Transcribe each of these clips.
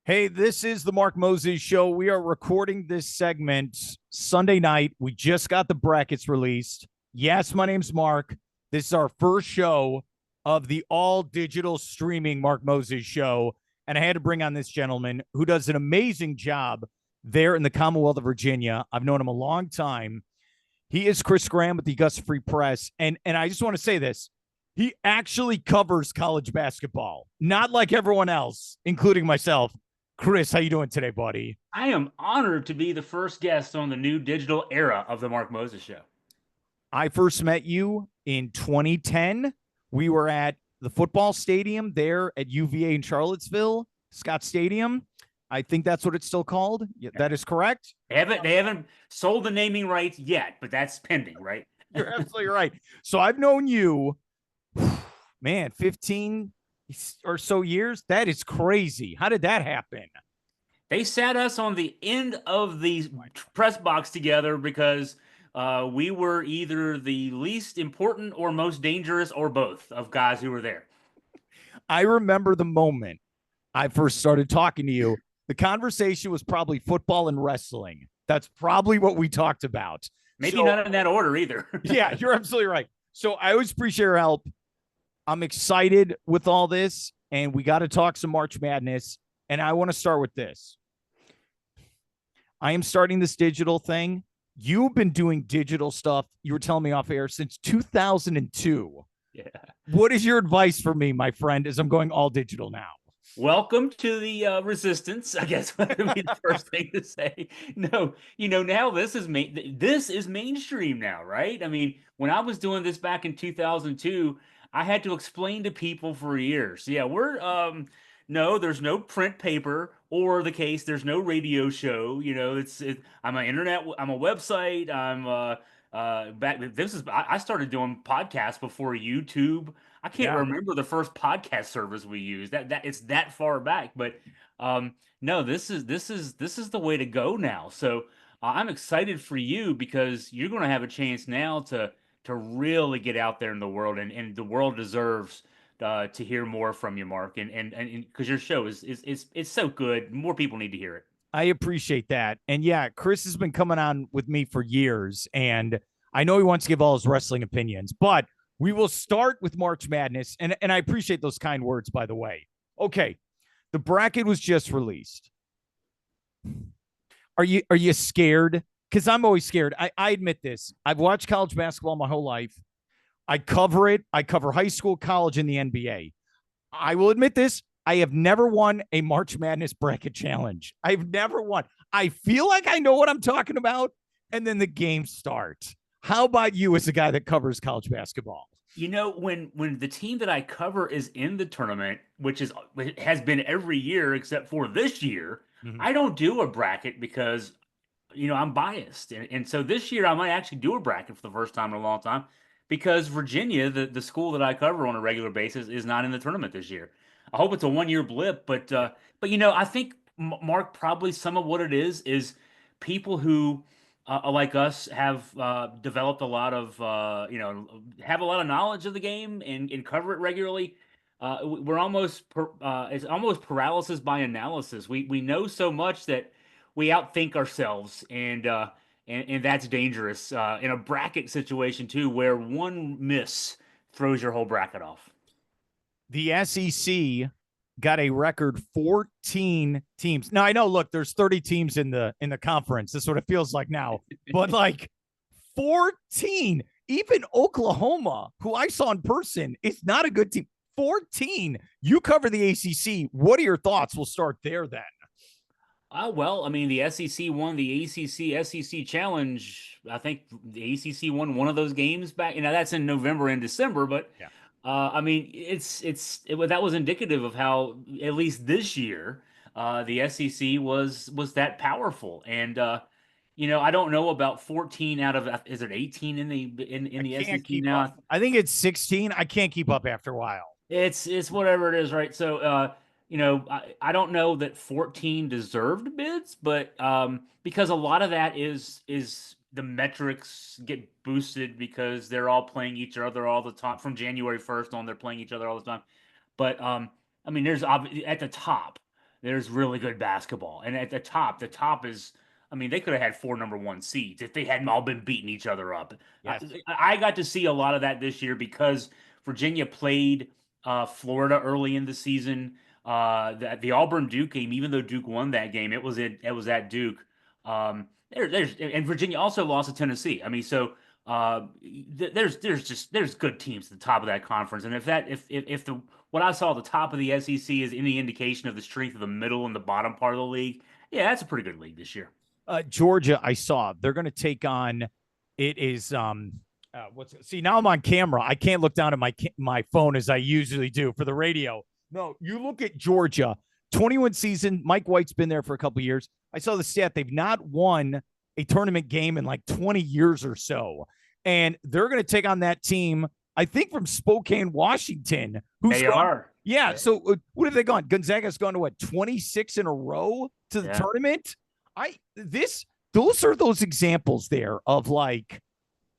Hey, this is the Mark Moses Show. We are recording this segment Sunday night. We just got the brackets released. Yes, my name's Mark. This is our first show of the all digital streaming Mark Moses Show. And I had to bring on this gentleman who does an amazing job there in the Commonwealth of Virginia. I've known him a long time. He is Chris Graham with the Augusta Free Press. And I just want to say this. He actually covers college basketball, not like everyone else, including myself. Chris, how you doing today, buddy? I am honored to be the first guest on the new digital era of the Mark Moses Show. I first met you in 2010. We were at the football stadium there at UVA in Charlottesville, Scott Stadium. I think that's what it's still called. Yeah, that is correct. They haven't sold the naming rights yet, but that's pending, right? You're absolutely right. So I've known you, man, 15 or so years. That is crazy. How did that happen? They sat us on the end of the press box together because we were either the least important or most dangerous or both of guys who were there. I remember the moment I first started talking to you. The conversation was probably football and wrestling. That's probably what we talked about. Maybe So, not in that order either. yeah, you're absolutely right. So I always appreciate your help. I'm excited with all this, and we got to talk some March Madness. And I want to start with this. I am starting this digital thing. You've been doing digital stuff, you were telling me off air, since 2002. Yeah. What is your advice for me, my friend, as I'm going all digital now? Welcome to the resistance, I guess would be the first thing to say. No, now this is mainstream now, right? I mean, when I was doing this back in 2002, I had to explain to people for years. Yeah, we're no, there's no print paper or the case, there's no radio show, I'm I'm a website, back this is I started doing podcasts before YouTube. I can't Yeah. remember the first podcast service we used. That it's that far back, but no, this is the way to go now. So I'm excited for you because you're going to have a chance now to really get out there in the world, and the world deserves to hear more from you, Mark, and because your show is it's so good, more people need to hear it. I appreciate that. And yeah, Chris has been coming on with me for years, and I know he wants to give all his wrestling opinions, but we will start with March Madness. And I appreciate those kind words, by the way. Okay. The bracket was just released. Are you scared? Because I'm always scared. I admit this. I've watched college basketball my whole life. I cover it. I cover high school, college, and the NBA. I will admit this. I have never won a March Madness bracket challenge. I've never won. I feel like I know what I'm talking about, and then the games start. How about you as a guy that covers college basketball? When the team that I cover is in the tournament, which is it has been every year except for this year, Mhm. I don't do a bracket because I'm biased. And so this year I might actually do a bracket for the first time in a long time because Virginia, the school that I cover on a regular basis, is not in the tournament this year. I hope it's a 1 year blip, but I think Mark, probably some of what it is people who like us have developed a lot of have a lot of knowledge of the game and cover it regularly. We're it's almost paralysis by analysis. We know so much that we outthink ourselves, and that's dangerous in a bracket situation too, where one miss throws your whole bracket off. The SEC got a record 14 teams. Now I know, look, there's 30 teams in the conference. That's what it feels like now. But like 14, even Oklahoma, who I saw in person, it's not a good team. 14. You cover the ACC. What are your thoughts? We'll start there then. Well, I mean, the SEC won the ACC SEC Challenge. I think the ACC won one of those games back. That's in November and December, but Yeah. I mean, that was indicative of how at least this year the SEC was that powerful. And I don't know about 14 out of is it 18 in I the can't SEC keep up. now? I think it's 16. I can't keep up after a while. It's whatever it is, right? So, I don't know that 14 deserved bids, but because a lot of that is the metrics get boosted because they're all playing each other all the time from January 1st on. They're playing each other all the time. But I mean, at the top. there's really good basketball. And at the top is, I mean, they could have had 4 number 1 seeds if they hadn't all been beating each other up. I, Yes. I got to see a lot of that this year because Virginia played Florida early in the season. The Auburn Duke game, even though Duke won that game, it was at Duke. And Virginia also lost to Tennessee. I mean, so there's good teams at the top of that conference, and if the what I saw at the top of the SEC is any indication of the strength of the middle and the bottom part of the league, yeah, that's a pretty good league this year. Georgia, I saw they're going to take on. It is what's see now I'm on camera. I can't look down at my phone as I usually do for the radio. No, you look at Georgia, 21 season. Mike White's been there for a couple of years. I saw the stat; they've not won a tournament game in like 20 years or so, and they're going to take on that team. I think from Spokane, Washington, who's They gone. are. Yeah. Yeah. So what have they gone? Gonzaga's gone to what 26 in a row to the Yeah. tournament. Those are those examples there of like,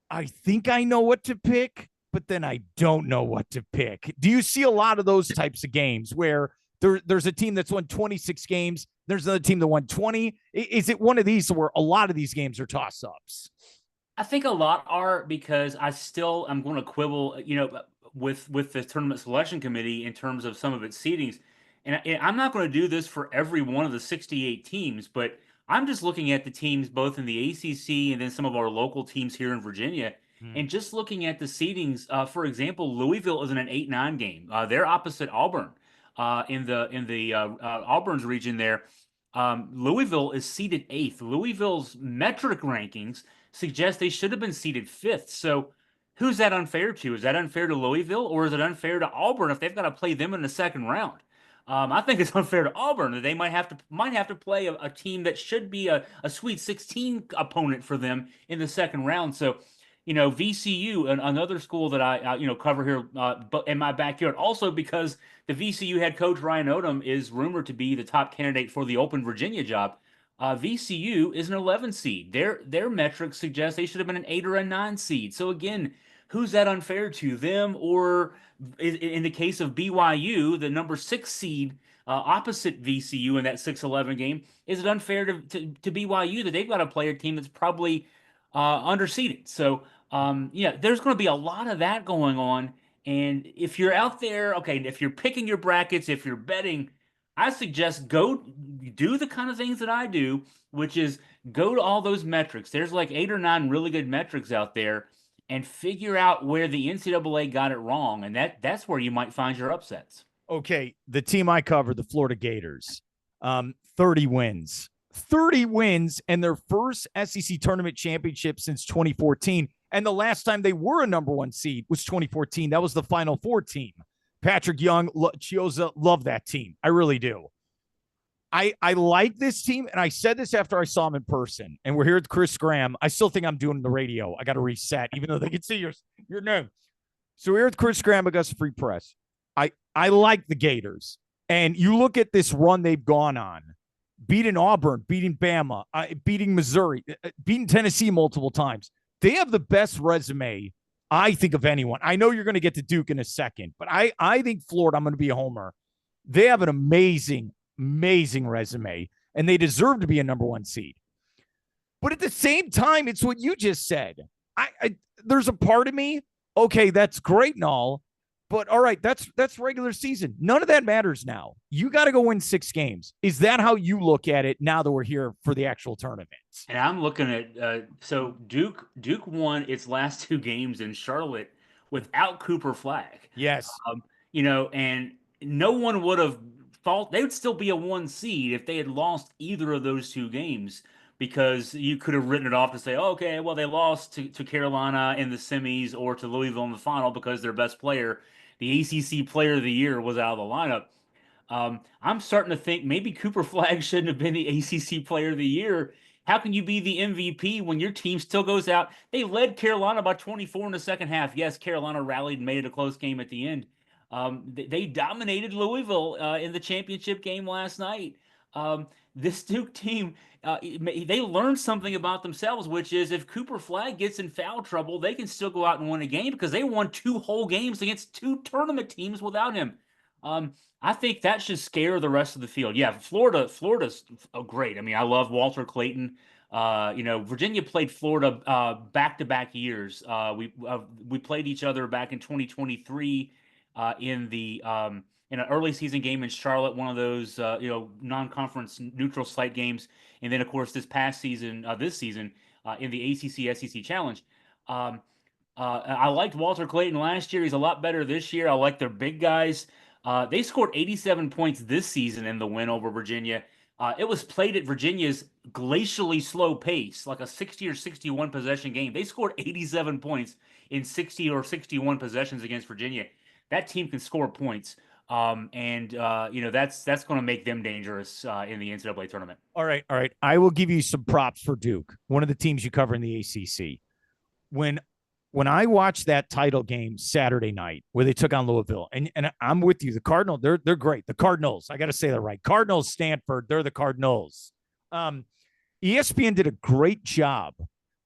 I think I know what to pick, but then I don't know what to pick. Do you see a lot of those types of games where there's a team that's won 26 games, there's another team that won 20? Is it one of these where a lot of these games are toss ups? I think a lot are because I'm going to quibble, with the tournament selection committee in terms of some of its seedings, and I'm not going to do this for every one of the 68 teams, but I'm just looking at the teams both in the ACC and then some of our local teams here in Virginia, Hmm. and just looking at the seedings. For example, Louisville is in an 8-9 game. They're opposite Auburn, in the Auburn's region there. Louisville is seeded eighth. Louisville's metric rankings suggest they should have been seeded fifth. So who's that unfair to? Is that unfair to Louisville, or is it unfair to Auburn if they've got to play them in the second round? I think it's unfair to Auburn that they might have to play a team that should be a Sweet 16 opponent for them in the second round. So, VCU, another school that I cover here, but in my backyard, also because the VCU head coach Ryan Odom is rumored to be the top candidate for the open Virginia job. VCU is an 11 seed. Their metrics suggest they should have been an 8 or a 9 seed. So again, who's that unfair to, them or in the case of BYU, the number 6 seed opposite VCU in that 6-11 game? Is it unfair to BYU that they've got to play a team that's probably underseeded? So yeah, there's going to be a lot of that going on. And if you're out there, okay, if you're picking your brackets, if you're betting, I suggest go do the kind of things that I do, which is go to all those metrics. There's like 8 or 9 really good metrics out there, and figure out where the NCAA got it wrong, and that's where you might find your upsets. Okay, the team I cover, the Florida Gators, 30 wins. 30 wins and their first SEC tournament championship since 2014. And the last time they were a number 1 seed was 2014. That was the Final Four team. Patrick Young, Chioza, love that team. I really do. I like this team, and I said this after I saw him in person. And we're here with Chris Graham. I still think I'm doing the radio. I got to reset, even though they can see your name. So we're here with Chris Graham, Augusta Free Press. I like the Gators, and you look at this run they've gone on, beating Auburn, beating Bama, beating Missouri, beating Tennessee multiple times. They have the best resume, I think, of anyone. I know you're going to get to Duke in a second, but I think Florida, I'm going to be a homer. They have an amazing resume, and they deserve to be a number 1 seed. But at the same time, it's what you just said. There's a part of me, okay, that's great and all, but all right, that's regular season. None of that matters now. You got to go win 6 games. Is that how you look at it now that we're here for the actual tournament? And I'm looking at so Duke won its last 2 games in Charlotte without Cooper Flag. Yes. And no one would have thought they would still be a 1 seed if they had lost either of those 2 games, because you could have written it off to say, oh, okay, well, they lost to Carolina in the semis or to Louisville in the final because their best player, the ACC Player of the Year, was out of the lineup. I'm starting to think maybe Cooper Flag shouldn't have been the ACC Player of the Year. How can you be the MVP when your team still goes out? They led Carolina by 24 in the second half. Yes, Carolina rallied and made it a close game at the end. They dominated Louisville in the championship game last night. This Duke team, they learned something about themselves, which is if Cooper Flag gets in foul trouble, they can still go out and win a game because they won 2 whole games against 2 tournament teams without him. I think that should scare the rest of the field. Yeah, Florida's great. I mean, I love Walter Clayton. Virginia played Florida back-to-back years. We played each other back in 2023 in an early season game in Charlotte, one of those non-conference neutral site games, and then of course this season in the ACC SEC Challenge. Um, I liked Walter Clayton last year. He's a lot better this year. I like their big guys. They scored 87 points this season in the win over Virginia. It was played at Virginia's glacially slow pace, like a 60 or 61 possession game. They scored 87 points in 60 or 61 possessions against Virginia. That team can score points. That's going to make them dangerous in the NCAA tournament. All right, all right. I will give you some props for Duke, one of the teams you cover in the ACC. When I watched that title game Saturday night where they took on Louisville, and I'm with you, the Cardinals, they're great. The Cardinals, I got to say that right. Cardinals, Stanford, they're the Cardinals. ESPN did a great job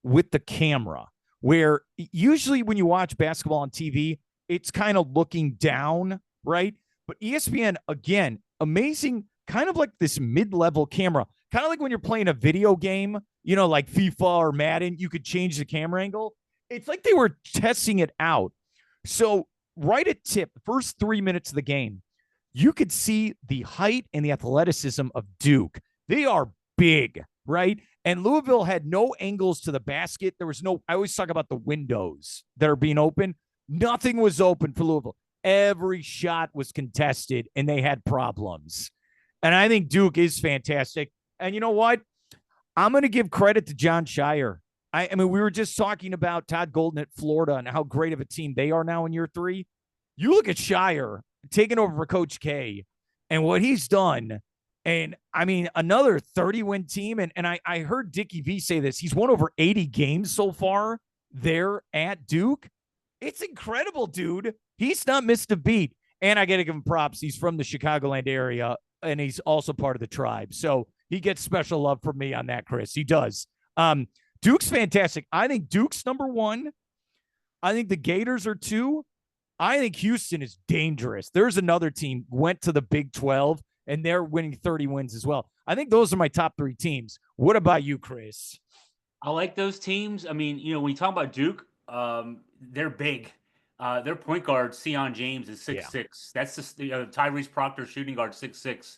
with the camera, where usually when you watch basketball on TV, it's kind of looking down, right? But ESPN, again, amazing, kind of like this mid-level camera, kind of like when you're playing a video game, like FIFA or Madden, you could change the camera angle. It's like they were testing it out. So right at tip, first 3 minutes of the game, you could see the height and the athleticism of Duke. They are big, right? And Louisville had no angles to the basket. There was no, I always talk about the windows that are being open. Nothing was open for Louisville. Every shot was contested and they had problems. And I think Duke is fantastic. And you know what? I'm going to give credit to John Shire. I mean, we were just talking about Todd Golden at Florida and how great of a team they are now in year 3. You look at Shire taking over for Coach K and what he's done. And I mean, another 30-win team. And I heard Dickie V say this. He's won over 80 games so far there at Duke. It's incredible, dude. He's not missed a beat. And I got to give him props. He's from the Chicagoland area, and he's also part of the tribe. So he gets special love from me on that, Chris. He does. Duke's fantastic. I think Duke's number 1. I think the Gators are 2. I think Houston is dangerous. There's another team went to the Big 12, and they're winning 30 wins as well. I think those are my top 3 teams. What about you, Chris? I like those teams. I mean, when you talk about Duke, they're big. Their point guard, Sion James, is 6'6". Yeah. That's just Tyrese Proctor, shooting guard, 6'6".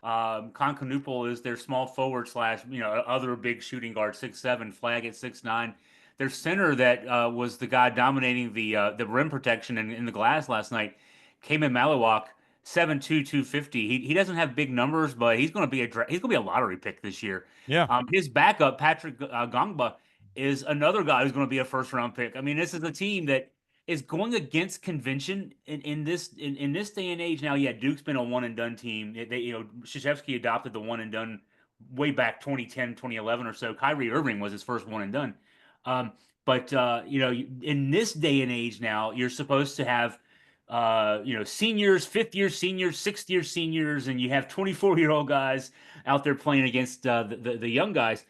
Con Canupel is their small forward / other big shooting guard, 6'7", Flag at 6'9". Their center that was the guy dominating the rim protection in the glass last night, Kaman Maliwak, 7'2", 250. He doesn't have big numbers, but he's going to be a lottery pick this year. Yeah. His backup, Patrick Gongba, is another guy who's going to be a first round pick. I mean, this is a team that is going against convention in this day and age. Now, yeah, Duke's been a one and done team. Krzyzewski adopted the one and done way back 2010, 2011 or so. Kyrie Irving was his first one and done. But in this day and age now, you're supposed to have seniors, 5th year seniors, 6th year seniors, and you have 24-year-old guys out there playing against the young guys.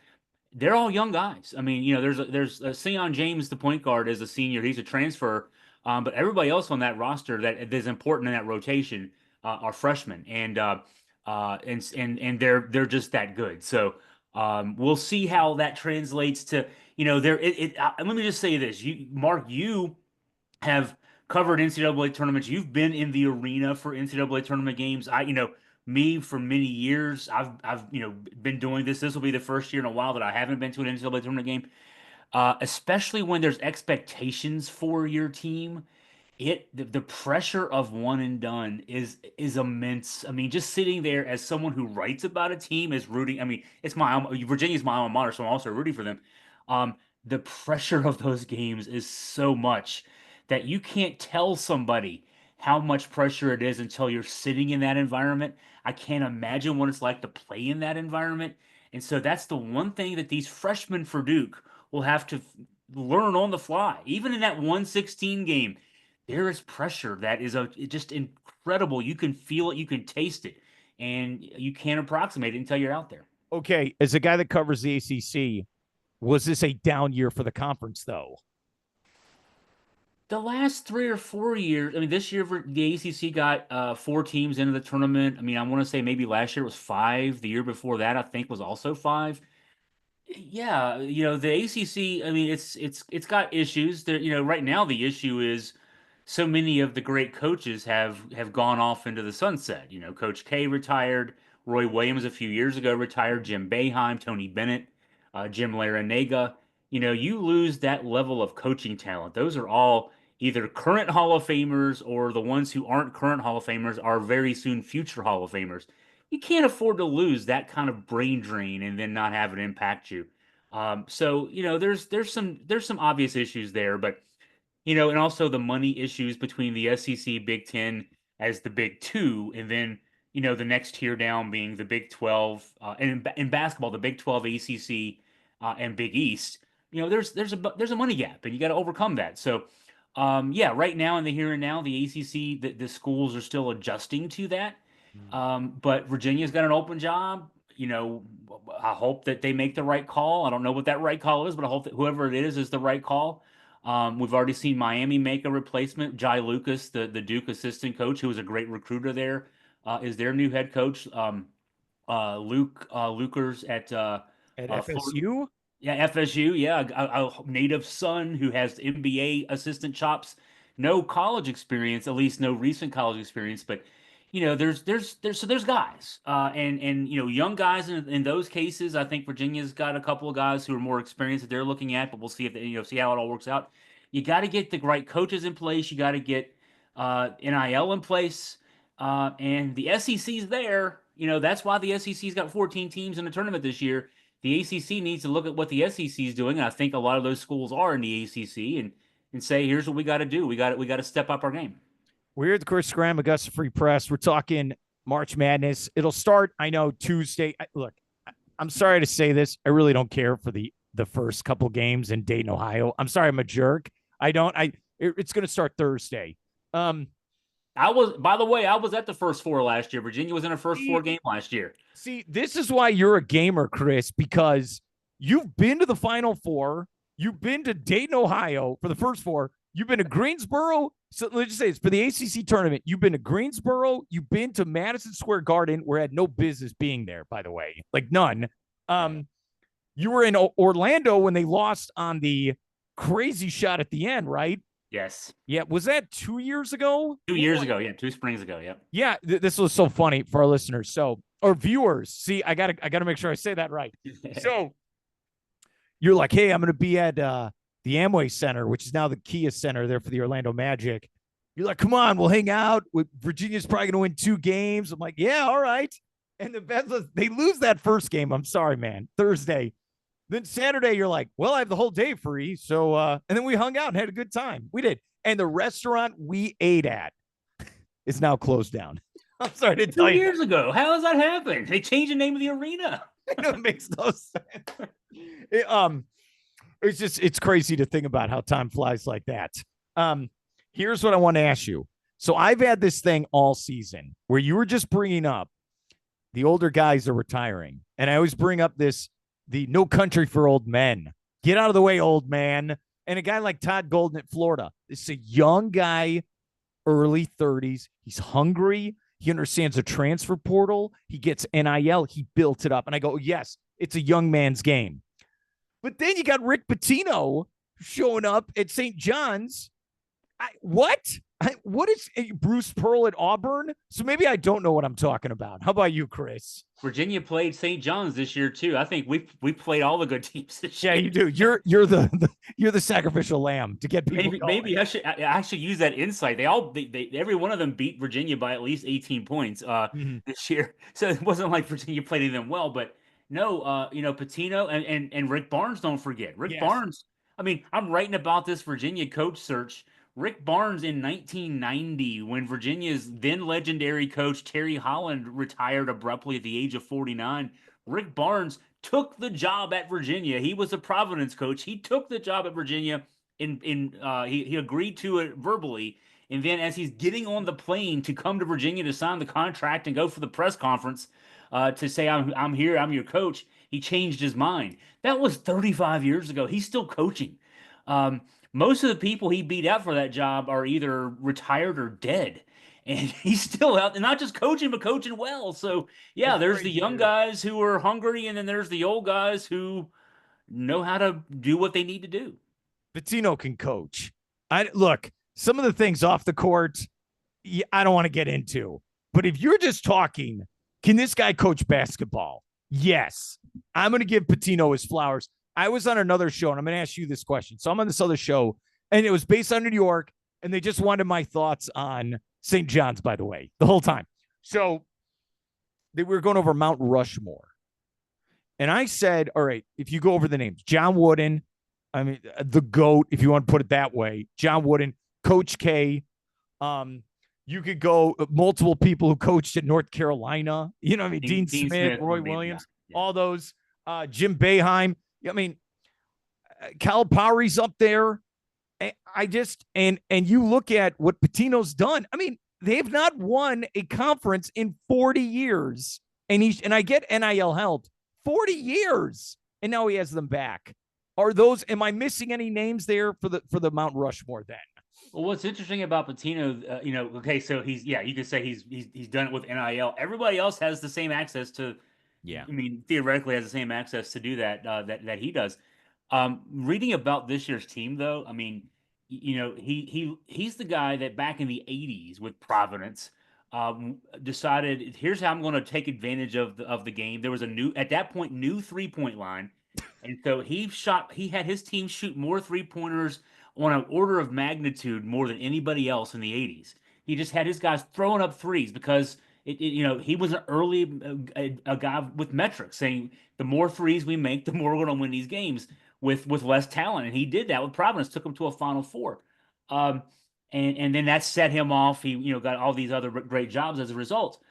They're all young guys. I mean, there's Sion James, the point guard, is a senior. He's a transfer, but everybody else on that roster that is important in that rotation are freshmen, and they're just that good. So we'll see how that translates to let me just say this, Mark, you have covered NCAA tournaments. You've been in the arena for NCAA tournament games. Me for many years, I've been doing this. This will be the first year in a while that I haven't been to an NCAA tournament game. Especially when there's expectations for your team, the pressure of one and done is immense. I mean, just sitting there as someone who writes about a team is rooting. I mean, Virginia's my alma mater, so I'm also rooting for them. The pressure of those games is so much that you can't tell somebody how much pressure it is until you're sitting in that environment. I can't imagine what it's like to play in that environment. And so that's the one thing that these freshmen for Duke will have to learn on the fly. Even in that 116 game, there is pressure that is just incredible. You can feel it, you can taste it, and you can't approximate it until you're out there. Okay, as a guy that covers the ACC, was this a down year for the conference, though? The last 3 or 4 years, I mean, this year the ACC got 4 teams into the tournament. I mean, I want to say maybe last year it was five. The year before that, I think, was also five. Yeah, the ACC. I mean, it's got issues. There, right now the issue is so many of the great coaches have gone off into the sunset. Coach K retired, Roy Williams a few years ago retired, Jim Boeheim, Tony Bennett, Jim Larinaga. You lose that level of coaching talent. Those are all either current Hall of Famers, or the ones who aren't current Hall of Famers are very soon future Hall of Famers. You can't afford to lose that kind of brain drain and then not have it impact you. So there's some obvious issues there, but and also the money issues between the SEC, Big Ten as the Big Two, and then the next tier down being the Big 12, and in basketball the Big 12, ACC, and Big East. There's a money gap, and you got to overcome that. So yeah, right now in the here and now, the ACC, the schools are still adjusting to that. But Virginia's got an open job. I hope that they make the right call. I don't know what that right call is, but I hope that whoever it is the right call. We've already seen Miami make a replacement. Jai Lucas, the Duke assistant coach, who was a great recruiter there, is their new head coach. Luke Lukers At Florida. FSU? Yeah, FSU. Yeah, a native son who has NBA assistant chops. No college experience, at least no recent college experience, but there's guys, and young guys in those cases. I think Virginia's got a couple of guys who are more experienced that they're looking at, but we'll see if see how it all works out. You got to get the right coaches in place. You got to get NIL in place, and the SEC's there. That's why the SEC's got 14 teams in the tournament this year. The ACC needs to look at what the SEC is doing, and I think a lot of those schools are in the ACC, and say, here's what we got to do. We got to step up our game. We're at the Chris Graham, Augusta Free Press. We're talking March Madness. It'll start, I know, Tuesday. Look, I'm sorry to say this. I really don't care for the first couple games in Dayton, Ohio. I'm sorry, I'm a jerk. I don't. It's going to start Thursday. By the way, I was at the first four last year. Virginia was in a first four game last year. See, this is why you're a gamer, Chris, because you've been to the Final Four. You've been to Dayton, Ohio for the first four. You've been to Greensboro. So let's just say it's for the ACC tournament. You've been to Greensboro. You've been to Madison Square Garden, where it had no business being there, by the way, like none. You were in Orlando when they lost on the crazy shot at the end, right? Yes. Yeah. Was that 2 years ago? 2 years ago. Yeah. 2 springs ago. Yep. Yeah. This was so funny for our listeners. So, or viewers. See, I gotta make sure I say that right. So you're like, hey, I'm going to be at the Amway Center, which is now the Kia Center there for the Orlando Magic. You're like, come on, we'll hang out. Virginia's probably going to win 2 games. I'm like, yeah, all right. And they lose that first game. I'm sorry, man. Thursday. Then Saturday, you're like, well, I have the whole day free. So, and then we hung out and had a good time. We did. And the restaurant we ate at is now closed down. I'm sorry to tell you. 2 years ago. How does that happen? They changed the name of the arena. It makes no sense. It's crazy to think about how time flies like that. Here's what I want to ask you. So I've had this thing all season where you were just bringing up the older guys are retiring. And I always bring up the no country for old men. Get out of the way, old man. And a guy like Todd Golden at Florida. This is a young guy, early 30s. He's hungry. He understands the transfer portal. He gets NIL. He built it up. And I go, yes, it's a young man's game. But then you got Rick Pitino showing up at St. John's. What is Bruce Pearl at Auburn? So maybe I don't know what I'm talking about. How about you, Chris? Virginia played St. John's this year too. I think we played all the good teams this year. Yeah, you do. You're the sacrificial lamb to get people. Maybe I should use that insight. They every one of them beat Virginia by at least 18 points this year. So it wasn't like Virginia played them well, but no, Pitino and Rick Barnes. Don't forget Rick Barnes. I mean, I'm writing about this Virginia coach search. Rick Barnes in 1990, when Virginia's then legendary coach Terry Holland retired abruptly at the age of 49, Rick Barnes took the job at Virginia. He was a Providence coach. He took the job at Virginia. He agreed to it verbally, and then as he's getting on the plane to come to Virginia to sign the contract and go for the press conference to say I'm here, I'm your coach, he changed his mind. That was 35 years ago. He's still coaching. most of the people he beat out for that job are either retired or dead. And he's still out and not just coaching, but coaching well. So, yeah, That's there's great the to young hear. guys who are hungry, and then there's the old guys who know how to do what they need to do. Pitino can coach. I look, some of the things off the court, I don't want to get into. But if you're just talking, can this guy coach basketball? Yes. I'm going to give Pitino his flowers. I was on another show, and I'm going to ask you this question. So I'm on this other show, and it was based on New York, and they just wanted my thoughts on St. John's, by the way, the whole time. So they were going over Mount Rushmore. And I said, all right, if you go over the names, John Wooden, I mean, the GOAT, if you want to put it that way, John Wooden, Coach K. You could go multiple people who coached at North Carolina. You know what I mean? Dean Smith, Roy Williams, Yeah. all those. Jim Boeheim. I mean, Calipari's up there. I just and you look at what Pitino's done. I mean, they have not won a conference in 40 years. And I get NIL help. 40 years. And now he has them back. Are those, am I missing any names there for the Mount Rushmore then? Well, what's interesting about Patino, okay, so you could say he's done it with NIL. Everybody else has the same access to, Yeah. I mean, theoretically has the same access to do that that he does. Reading about this year's team, though, I mean, he's the guy that back in the '80s with Providence decided here's how I'm going to take advantage of the game. There was a new at that point new 3-point line, and so he had his team shoot more 3-pointers on an order of magnitude more than anybody else in the '80s. He just had his guys throwing up threes because he was an early a guy with metrics saying the more threes we make, the more we're going to win these games with less talent, and he did that with Providence, took him to a Final Four, and then that set him off. He got all these other great jobs as a result.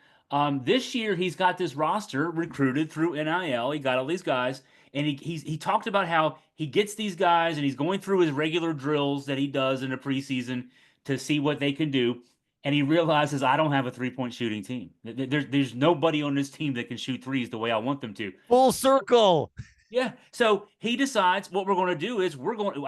This year he's got this roster recruited through NIL. He got all these guys, and he talked about how he gets these guys, and he's going through his regular drills that he does in the preseason to see what they can do. And he realizes I don't have a 3-point shooting team. There's nobody on this team that can shoot threes the way I want them to. Full circle. Yeah. So he decides what we're going to do is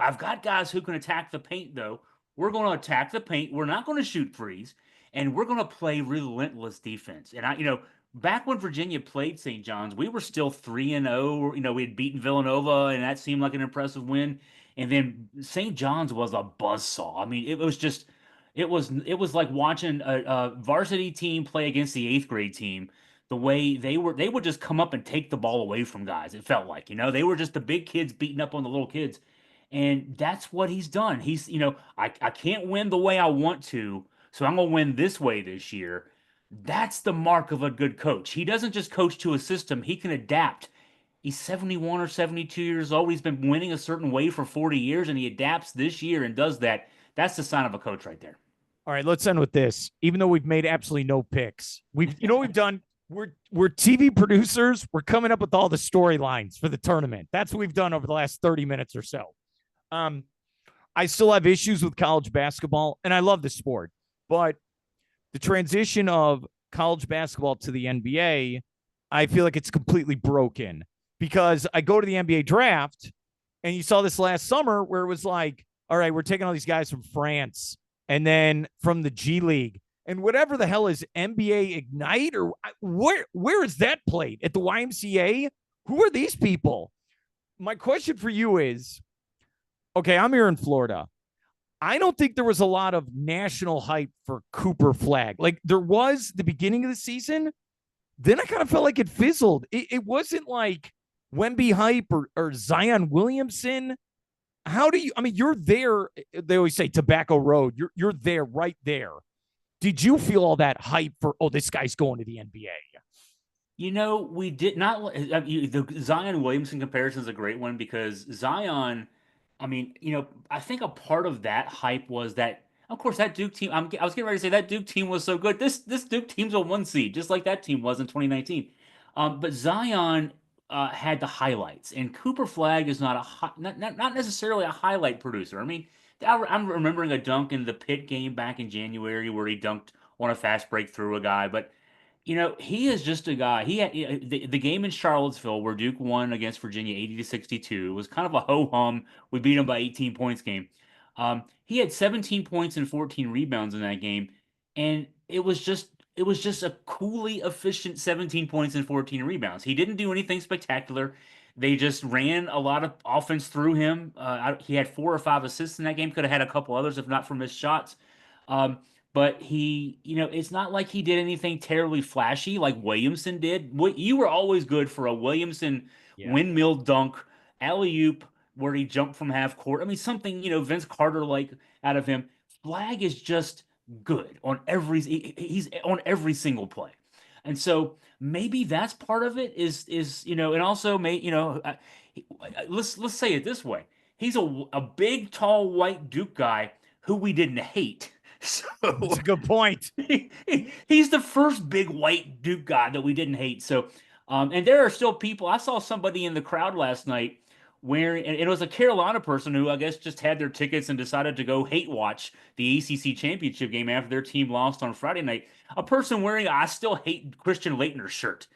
I've got guys who can attack the paint, though. We're going to attack the paint. We're not going to shoot threes, and we're going to play relentless defense. And back when Virginia played St. John's, we were still 3-0. We had beaten Villanova, and that seemed like an impressive win. And then St. John's was a buzzsaw. I mean, it was like watching a varsity team play against the eighth grade team. The way they would just come up and take the ball away from guys. It felt like, they were just the big kids beating up on the little kids. And that's what he's done. I can't win the way I want to, so I'm going to win this way this year. That's the mark of a good coach. He doesn't just coach to a system, he can adapt. He's 71 or 72 years old. He's been winning a certain way for 40 years, and he adapts this year and does that. That's the sign of a coach right there. All right, let's end with this. Even though we've made absolutely no picks, we've done. We're TV producers. We're coming up with all the storylines for the tournament. That's what we've done over the last 30 minutes or so. I still have issues with college basketball, and I love the sport, but the transition of college basketball to the NBA, I feel like it's completely broken because I go to the NBA draft, and you saw this last summer where it was like, all right, we're taking all these guys from France and then from the G League. And whatever the hell is NBA Ignite or where is that played? At the YMCA? Who are these people? My question for you is, okay, I'm here in Florida. I don't think there was a lot of national hype for Cooper Flag. Like there was the beginning of the season. Then I kind of felt like it fizzled. It wasn't like Wemby hype or Zion Williamson. How do you, I mean, you're there. They always say Tobacco Road. You're there, right there. Did you feel all that hype for, this guy's going to the NBA? We did not. The Zion Williamson comparison is a great one because Zion, I mean, I think a part of that hype was that, of course, that Duke team. I was getting ready to say that Duke team was so good. This Duke team's a 1 seed, just like that team was in 2019. But Zion had the highlights, and Cooper Flag is not necessarily a highlight producer. I mean, I'm remembering a dunk in the Pitt game back in January where he dunked on a fast break through a guy, but he is just a guy. He had the game in Charlottesville where Duke won against Virginia 80-62 was kind of a ho hum. We beat them by 18 points game. He had 17 points and 14 rebounds in that game, and it was just a coolly efficient 17 points and 14 rebounds. He didn't do anything spectacular. They just ran a lot of offense through him. He had 4 or 5 assists in that game. Could have had a couple others if not for missed shots. Um, but it's not like he did anything terribly flashy like Williamson did. You were always good for a Williamson Yeah. windmill dunk, alley-oop where he jumped from half court. I mean, something, Vince Carter like out of him. Flag is just good on he's on every single play. And so maybe that's part of it and also let's say it this way. He's a big, tall, white Duke guy who we didn't hate. That's So a good point. he's the first big white Duke guy that we didn't hate. So, and there are still people. I saw somebody in the crowd last night wearing, and it was a Carolina person who I guess just had their tickets and decided to go hate watch the ACC championship game after their team lost on Friday night. A person wearing a "I still hate Christian Laettner" shirt.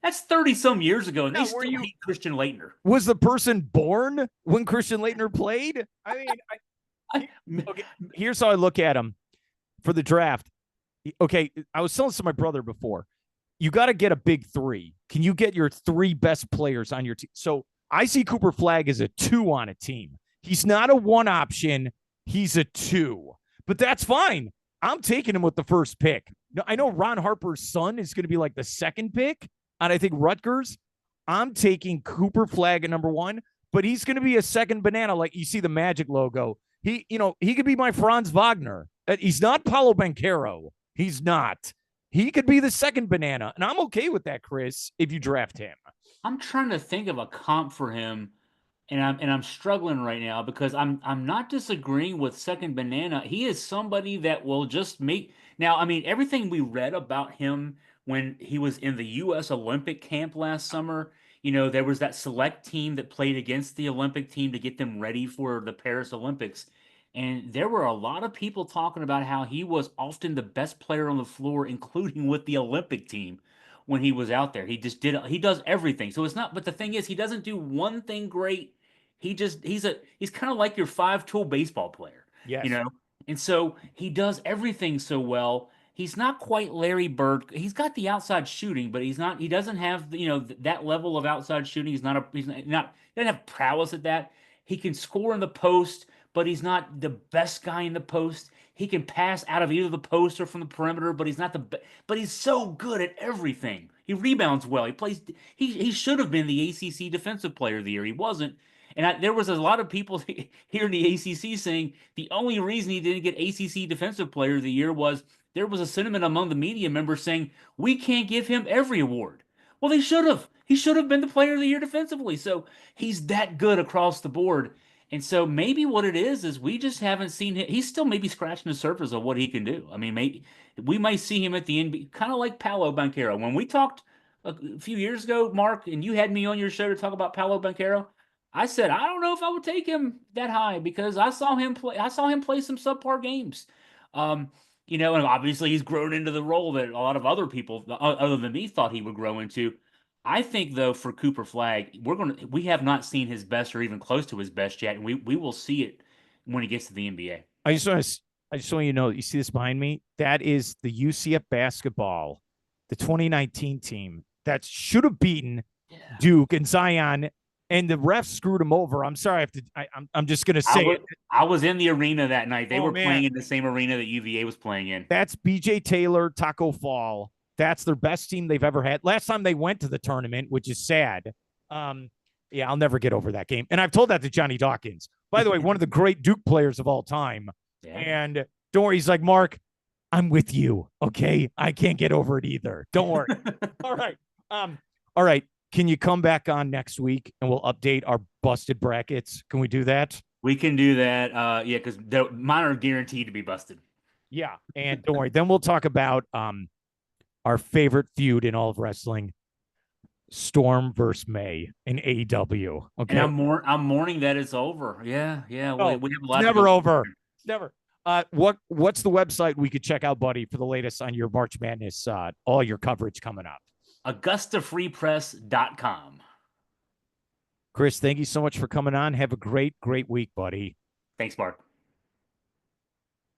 That's 30 some years ago, and they still hate Christian Laettner. Was the person born when Christian Laettner played? I mean, okay, here's how I look at him for the draft. Okay, I was telling this to my brother before. You got to get a big three. Can you get your 3 best players on your team? So I see Cooper Flagg as a 2 on a team. He's not a 1 option. He's a 2. But that's fine. I'm taking him with the first pick. Now, I know Ron Harper's son is going to be like the 2nd pick, and I think Rutgers. I'm taking Cooper Flagg at number 1, but he's going to be a second banana. Like you see the Magic logo. He could be my Franz Wagner. He's not Paolo Banchero. He's not. He could be the second banana, and I'm okay with that, Chris, if you draft him. I'm trying to think of a comp for him, and I'm struggling right now because I'm not disagreeing with second banana. He is somebody that will just make. Now, I mean, everything we read about him when he was in the U.S. Olympic camp last summer, there was that select team that played against the Olympic team to get them ready for the Paris Olympics. And there were a lot of people talking about how he was often the best player on the floor, including with the Olympic team when he was out there. He does everything. So it's not, but the thing is, he doesn't do one thing great. He's kind of like your 5-tool baseball player, Yes. And so he does everything so well. He's not quite Larry Bird. He's got the outside shooting, but he doesn't have, that level of outside shooting. He doesn't have prowess at that. He can score in the post, but he's not the best guy in the post. He can pass out of either the post or from the perimeter, but he's not but he's so good at everything. He rebounds well. He should have been the ACC Defensive Player of the Year. He wasn't. And there was a lot of people here in the ACC saying the only reason he didn't get ACC Defensive Player of the Year was there was a sentiment among the media members saying we can't give him every award. Well, they should have. He should have been the Player of the Year defensively. So he's that good across the board. And so maybe what it is we just haven't seen him. He's still maybe scratching the surface of what he can do. I mean, maybe we might see him at the NBA, kind of like Paolo Banchero. When we talked a few years ago, Mark, and you had me on your show to talk about Paolo Banchero, I said I don't know if I would take him that high because I saw him play. I saw him play some subpar games. And obviously he's grown into the role that a lot of other people, other than me, thought he would grow into. I think though for Cooper Flagg, we have not seen his best or even close to his best yet, and we will see it when he gets to the NBA. I just want you to know, you see this behind me? That is the UCF basketball, the 2019 team that should have beaten Duke and Zion, and the refs screwed him over. I'm sorry, I'm just gonna say it. I was in the arena that night. They were playing in the same arena that UVA was playing in. That's BJ Taylor, Taco Fall. That's their best team they've ever had. Last time they went to the tournament, which is sad. Yeah, I'll never get over that game. And I've told that to Johnny Dawkins. By the way, one of the great Duke players of all time. Yeah. And don't worry, he's like, Mark, I'm with you. Okay. I can't get over it either. Don't worry. All right. All right. Can you come back on next week and we'll update our busted brackets? Can we do that? We can do that. Yeah, because mine are guaranteed to be busted. Yeah. And don't worry. Then we'll talk about our favorite feud in all of wrestling, Storm versus May in AEW. Okay. And I'm mourning that it's over. Yeah. Oh, we have a lot. Never over. Never. What's the website we could check out, buddy, for the latest on your March Madness, all your coverage coming up? AugustaFreePress.com. Chris, thank you so much for coming on. Have a great week, buddy. Thanks, Mark.